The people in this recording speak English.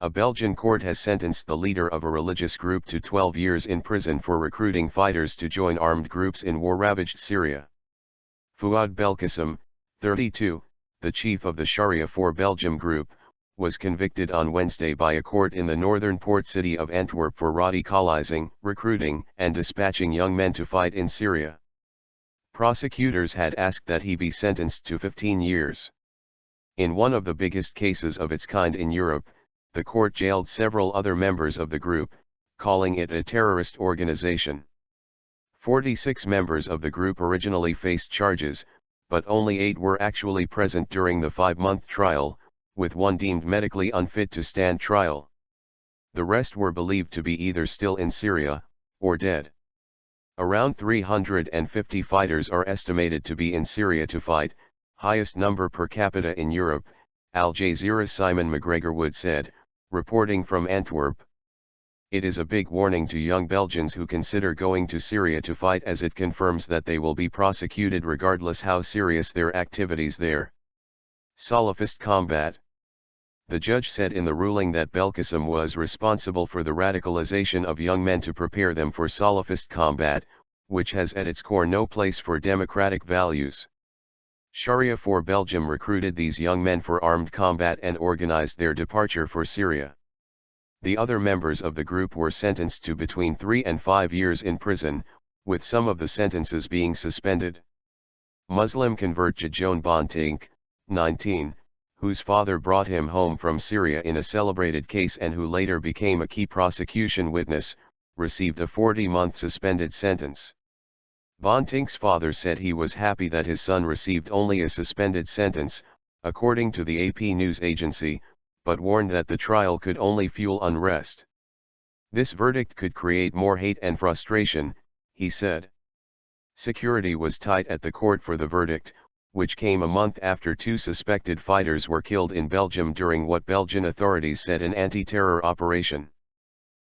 A Belgian court has sentenced the leader of a religious group to 12 years in prison for recruiting fighters to join armed groups in war-ravaged Syria. Fouad Belkacem, 32, the chief of the Sharia for Belgium group, was convicted on Wednesday by a court in the northern port city of Antwerp for radicalising, recruiting, and dispatching young men to fight in Syria. Prosecutors had asked that he be sentenced to 15 years. In one of the biggest cases of its kind in Europe, the court jailed several other members of the group, calling it a terrorist organization. 46 members of the group originally faced charges, but only 8 were actually present during the 5-month trial, with one deemed medically unfit to stand trial. The rest were believed to be either still in Syria, or dead. Around 350 fighters are estimated to be in Syria to fight, highest number per capita in Europe, Al Jazeera's McGregor-Wood said, reporting from Antwerp. It is a big warning to young Belgians who consider going to Syria to fight, as it confirms that they will be prosecuted regardless how serious their activities there. Salafist combat. The judge said in the ruling that Belkacem was responsible for the radicalization of young men to prepare them for Salafist combat, which has at its core no place for democratic values. Sharia for Belgium recruited these young men for armed combat and organized their departure for Syria. The other members of the group were sentenced to between 3 and 5 years in prison, with some of the sentences being suspended. Muslim convert Jajon Bontink, 19, whose father brought him home from Syria in a celebrated case and who later became a key prosecution witness, received a 40-month suspended sentence. Bontink's father said he was happy that his son received only a suspended sentence, according to the AP news agency, but warned that the trial could only fuel unrest. This verdict could create more hate and frustration, he said. Security was tight at the court for the verdict, which came a month after 2 suspected fighters were killed in Belgium during what Belgian authorities said an anti-terror operation.